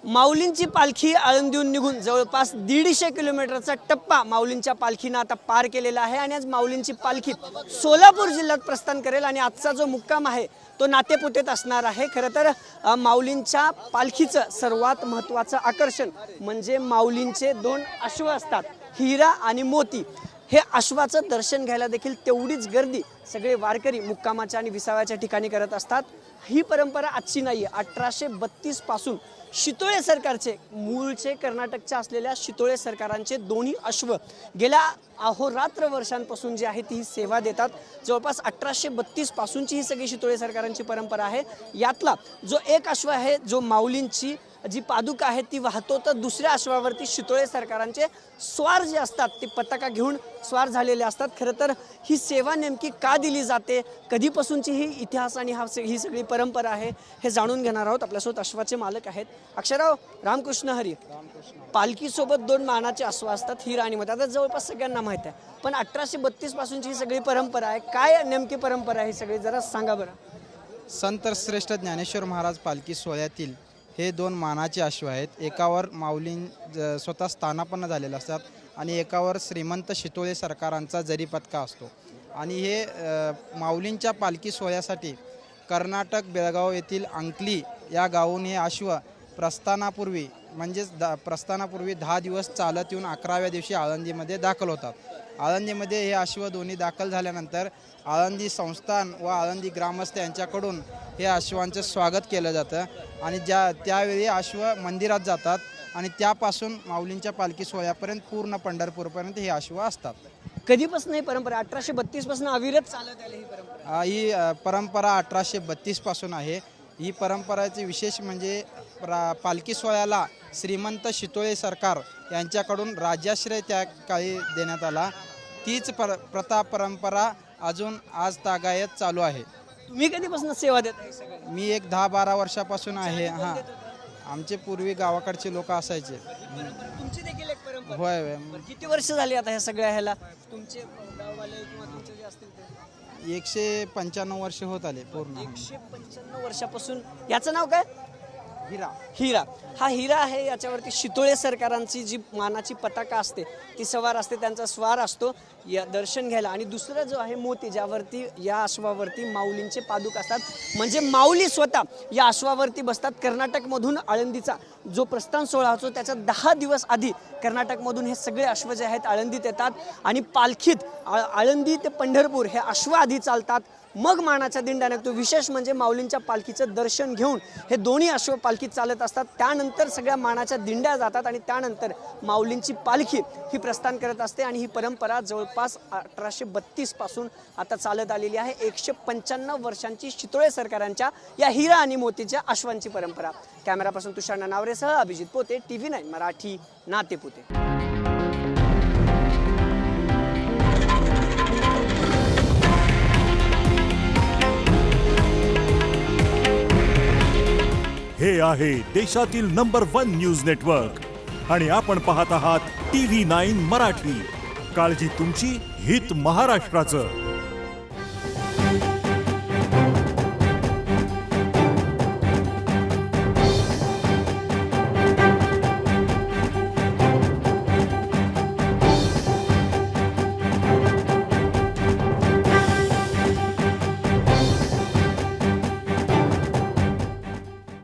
माऊलींची पालखी आळंदीहून निघून जवळपास 150 किलोमीटरचा टप्पा माऊलींच्या पालखीनं आता पार केलेला आहे आणि आज माऊलींची पालखी सोलापूर जिल्ह्यात प्रस्थान करेल आणि आजचा जो मुक्काम आहे तो नातेपुतेत असणार आहे। खरं तर माऊलींच्या पालखीचं सर्वात महत्त्वाचं आकर्षण म्हणजे माऊलींचे 2 अश्व असतात, हिरा आणि मोती। हे अश्वाचं दर्शन घ्यायला देखील तेवढीच गर्दी सगळे वारकरी मुक्कामाच्या आणि विसाव्याच्या ठिकाणी करत असतात। ही परंपरा आजची नाही आहे, 1832 पासून शितोळे सरकारचे मूळचे कर्नाटकच्या असलेल्या शितोळे सरकारांचे दोन्ही अश्व गेल्या अहोरात्र वर्षांपासून जी आहे ती सेवा देतात। जवळपास 1832 पासूनची ही सगळी शितोळे सरकारांची परंपरा आहे। यातला जो एक अश्व आहे जो माऊलींची जी पादुका आहे ती वाहतो, तर दुसऱ्या अश्वावरती शितोळे सरकारांचे स्वार जे असतात ते पताका घेऊन स्वार झालेले असतात। खरं तर ही सेवा नेमकी का दिली जाते, कधीपासूनची ही इतिहास आणि ही सगळी परंपरा आहे हे जाणून घेणार आहोत। आपल्यासोबत अश्वाचे मालक आहेत अक्षरराव रामकृष्ण हरी। पालखीसोबत 2 मानाचे अश्व असतात, हिरा आणि मोती, आता जवळपास सगळ्यांना माहीत आहे, पण 1832 पासूनची ही सगळी परंपरा आहे। काय नेमकी परंपरा आहे ही सगळी जरा सांगा बरं। संत श्रेष्ठ ज्ञानेश्वर महाराज पालखी सोहळ्यातील हे 2 मानाचे अश्व आहेत। एकावर माऊली स्वतः स्थानापन्न झालेले असतात आणि एकावर श्रीमंत शितोळे सरकारांचा जरी पताका असतो। आणि हे माऊलींच्या पालखी सोहळ्यासाठी कर्नाटक बेळगाव येथील अंकली या गावून हे अश्व प्रस्थानापूर्वी म्हणजेच प्रस्थानापूर्वी 10 दिवस चालत येऊन 11व्या दिवशी आळंदीमध्ये दाखल होतात। आळंदीमध्ये हे अश्व दोन्ही दाखल झाल्यानंतर आळंदी संस्थान व आळंदी ग्रामस्थ यांच्याकडून हे अश्वांचं स्वागत केलं जातं आणि त्यावेळी अश्व मंदिरात जातात आणि त्यापासून माऊलींच्या पालखी सोहळ्यापर्यंत पूर्ण पंढरपूरपर्यंत हे अश्व असतात। कधीपासून ही परंपरा 1832 पासून अविरत चालत आली ही परंपरा? ही परंपरा 1832 पासून आहे। ही परंपराचे विशेष म्हणजे पालखी सोहळ्याला श्रीमंत शितोळे सरकार यांच्याकडून राज्याश्रय त्या काळी देण्यात आला। तीच प्रथा परंपरा अजून आज तागायत चालू आहे। तुम्ही कधीपासून सेवा देता? मी एक 10-12 वर्षापासून आहे। हां, आमचे पूर्वी गावाकडचे लोक असायचे। तुमची देखील एक परंपरा? होय होय। किती वर्ष झाली आता ह्या सगळ्या ह्याला तुमचे गाववाले किंवा तुमचे जे असतील ते? 195 वर्ष होत आले पूर्ण। 195 वर्षापासून। याचं नाव काय? हिरा। हिरा। हा हिरा आहे, याच्यावरती शितोळे सरकारांची जी मानाची पताका असते ती सवार असते, त्यांचा स्वार असतो या दर्शन घ्यायला। आणि दुसरं जो आहे मोती, ज्यावरती या अश्वावरती माऊलींचे पादुक असतात, म्हणजे माऊली स्वतः या अश्वावरती बसतात। कर्नाटकमधून आळंदीचा जो प्रस्थान सोहळा होतो त्याच्या 10 दिवस आधी कर्नाटकमधून हे सगळे अश्व जे आहेत आळंदीत येतात आणि पालखीत आळंदी ते पंढरपूर हे अश्व आधी चालतात, मग मानाच्या दिंड्या निघतो। विशेष म्हणजे माऊलींच्या पालखीचं दर्शन घेऊन हे दोन्ही अश्व पालखीत चालत असतात, त्यानंतर सगळ्या मानाच्या दिंड्या जातात आणि त्यानंतर माऊलींची पालखी ही प्रस्थान करत असते। आणि ही परंपरा जवळपास 1832 पासून आता चालत आलेली आहे। 195 वर्षांची शितोळे सरकारांच्या या हिरा आणि मोतीच्या अश्वांची परंपरा। कॅमेरापासून तुषार नावरेसह अभिजित पोते, TV9 मराठी, नातेपुते। हे आहे देशातील नंबर 1 न्यूज नेटवर्क आणि आपण पाहत आहात TV9 मराठी। काळजी तुमची, हित महाराष्ट्राचं।